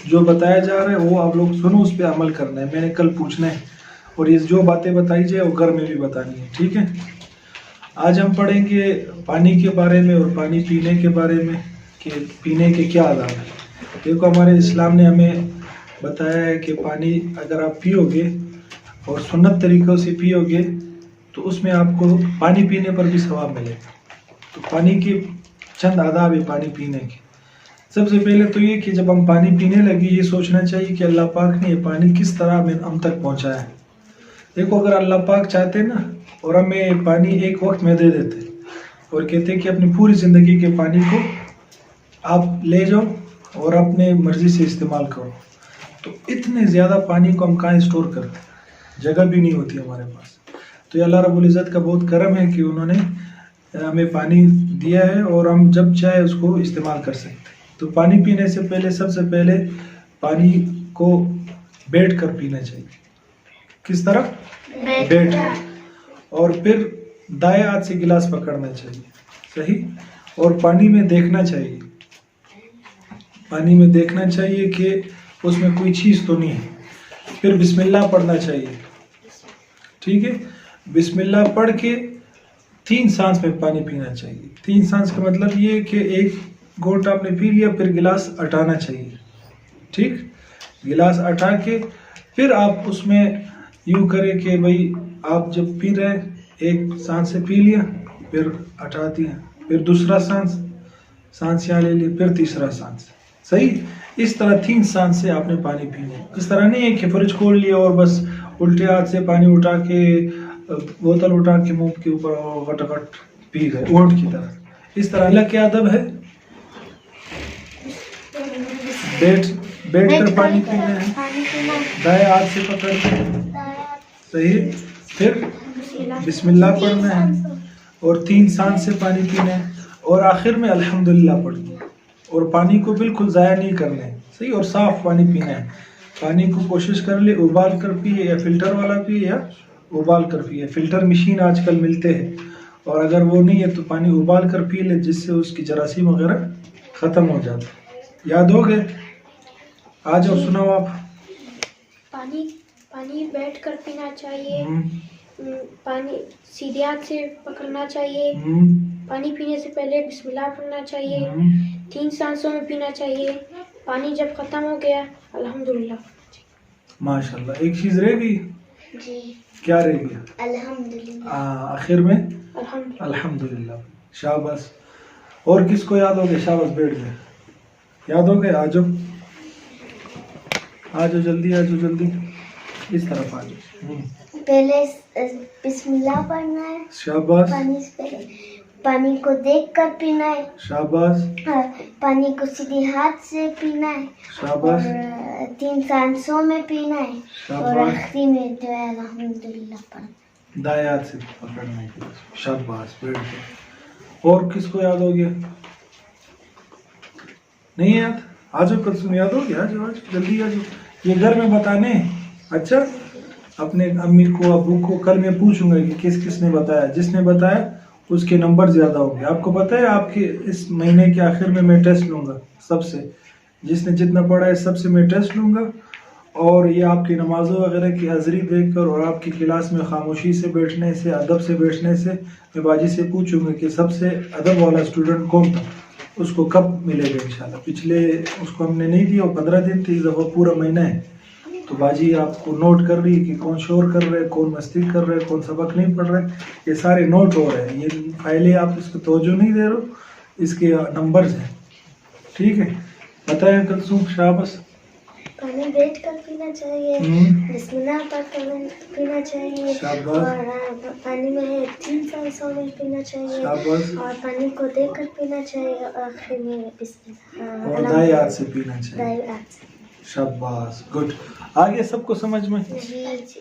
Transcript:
جو بتایا جا رہا ہے وہ آپ لوگ سنو, اس پہ عمل کرنا ہے. میں نے کل پوچھنا ہے, اور یہ جو باتیں بتائی جائے وہ گھر میں بھی بتانی ہے, ٹھیک ہے. آج ہم پڑھیں گے پانی کے بارے میں اور پانی پینے کے بارے میں کہ پینے کے کیا آداب ہیں. دیکھو ہمارے اسلام نے ہمیں بتایا ہے کہ پانی اگر آپ پیو گے اور سنت طریقوں سے پیو گے تو اس میں آپ کو پانی پینے پر بھی ثواب ملے گا. تو پانی کے چند آداب ہے پانی پینے کے. سب سے پہلے تو یہ کہ جب ہم پانی پینے لگے یہ سوچنا چاہیے کہ اللہ پاک نے یہ پانی کس طرح ہم تک پہنچایا ہے. دیکھو اگر اللہ پاک چاہتے نا اور ہمیں پانی ایک وقت میں دے دیتے اور کہتے کہ اپنی پوری زندگی کے پانی کو آپ لے جاؤ اور اپنے مرضی سے استعمال کرو, تو اتنے زیادہ پانی کو ہم کہاں اسٹور کرتے, جگہ بھی نہیں ہوتی ہمارے پاس. تو یہ اللہ رب العزت کا بہت کرم ہے کہ انہوں نے ہمیں پانی دیا ہے اور ہم جب چاہے اس کو استعمال کر سکتے. تو پانی پینے سے پہلے سب سے پہلے پانی کو بیٹھ کر پینا چاہیے. کس طرح؟ بیٹھ کر. اور پھر دائیں ہاتھ سے گلاس پکڑنا چاہیے, صحیح. اور پانی میں دیکھنا چاہیے, پانی میں دیکھنا چاہیے کہ اس میں کوئی چیز تو نہیں ہے. پھر بسم اللہ پڑھنا چاہیے, ٹھیک ہے. بسم اللہ پڑھ کے 3 سانس میں پانی پینا چاہیے. 3 سانس کا مطلب یہ کہ ایک گھونٹ آپ نے پی لیا پھر گلاس ہٹانا چاہیے, ٹھیک. گلاس ہٹا کے پھر آپ اس میں یوں کریں کہ بھائی آپ جب پی رہے ایک سانس سے پی لیا پھر ہٹا دیا, پھر دوسرا سانس یہاں لے لیا, پھر تیسرا سانس, صحیح. اس طرح 3 سانس سے آپ نے پانی پینا. اس طرح نہیں ہے کہ فریج کھول لیا اور بس الٹے ہاتھ سے پانی اٹھا کے بوتل اٹھا کے منہ کے اوپر وٹ وٹ پی گئے اونٹ کی طرح. اس طرح اللہ کیا ادب ہے, بیٹھ کر پانی پینا ہے, دائیں ہاتھ سے پکڑ کے, صحیح. پھر بسم اللہ پڑھنا ہے اور 3 سانس سے پانی پینا ہے اور آخر میں الحمدللہ پڑھنا ہے. اور پانی کو بالکل ضائع نہیں کرنا ہے, صحیح. اور صاف پانی پینا ہے. پانی کو کوشش کر لے ابال کر پیے یا فلٹر والا پیے یا ابال کر پیے. فلٹر مشین آج کل ملتے ہیں اور اگر وہ نہیں ہے تو پانی ابال کر پی لے جس سے اس کی جراثیم وغیرہ ختم ہو جاتا ہے. یاد ہو گئے؟ آ جاؤ سناؤ آپ. پانی بیٹھ کر پینا چاہیے, پانی سیدھے ہاتھ سے پکڑنا چاہیے, پانی پینے سے پہلے بسم اللہ پڑھنا چاہیے, 3 سانسوں میں پینا چاہیے, پانی جب ختم ہو گیا الحمدللہ پڑھنا چاہیے. ماشاء اللہ. ایک چیز رہ گئی, جی کیا رہ گیا؟ الحمدللہ. آخر میں الحمدللہ. شاباش. اور کس کو یاد ہو گیا؟ شاباش, بیٹھ گئے. یاد ہو گئے؟ آ جاؤ جلدی, آ جاؤ جلدی, اس طرف آ جاؤ. پہلے بسم اللہ پڑھنا ہے. شاباش. پانی کو دیکھ کر پینا ہے. شاباش. پانی کو سیدھے ہاتھ سے پینا ہے. شاباش. اور 3 سانسوں میں پینا ہے. اور آخری میں جو ہے الحمدللہ پڑھنا ہے. دائیں ہاتھ سے پکڑنا ہے. شاباش, بیٹھ گئے. اور کس کو یاد ہو گیا؟ نہیں یاد؟ آ جاؤ, کل یاد ہو گیا. آ جاؤ جلدی آ جاؤ. یہ گھر میں بتانے. اچھا, اپنے امی کو ابو کو کل میں پوچھوں گا کہ کس کس نے بتایا. جس نے بتایا اس کے نمبر زیادہ ہوں گے. آپ کو پتہ ہے آپ کے اس مہینے کے آخر میں ٹیسٹ لوں گا سب سے. جس نے جتنا پڑھا ہے سب سے میں ٹیسٹ لوں گا اور یہ آپ کی نمازوں وغیرہ کی حاضری دیکھ کر اور آپ کی کلاس میں خاموشی سے بیٹھنے سے, ادب سے بیٹھنے سے میں باجی سے پوچھوں گا کہ سب سے ادب والا اسٹوڈنٹ کون تھا, اس کو کب ملے گا انشاءاللہ. پچھلے اس کو ہم نے نہیں دیا, 15 دن تھی, اس دفعہ پورا مہینہ ہے. تو باجی آپ کو نوٹ کر رہی ہے کہ کون شور کر رہے, کون مستی کر رہے, کون سبق نہیں پڑھ رہے. یہ سارے نوٹ ہو رہے ہیں. یہ فائلیں آپ اس کو توجہ نہیں دے رہے, اس کے نمبرز ہیں, ٹھیک ہے. بتائیں کلثوم. شاباش. پانی بیٹھ کر پینا چاہیے, بسم اللہ پڑھ کر پینا چاہیے. اور پانی میں 3 سانسوں میں پینا چاہیے. اور پانی کو دیکھ کر پینا چاہیے. اور آخر میں بسم اللہ. اور دائیں ہاتھ سے پینا چاہیے. دائیں ہاتھ سے. شاباش, گڈ. آگے سب کو سمجھ میں؟ جی جی.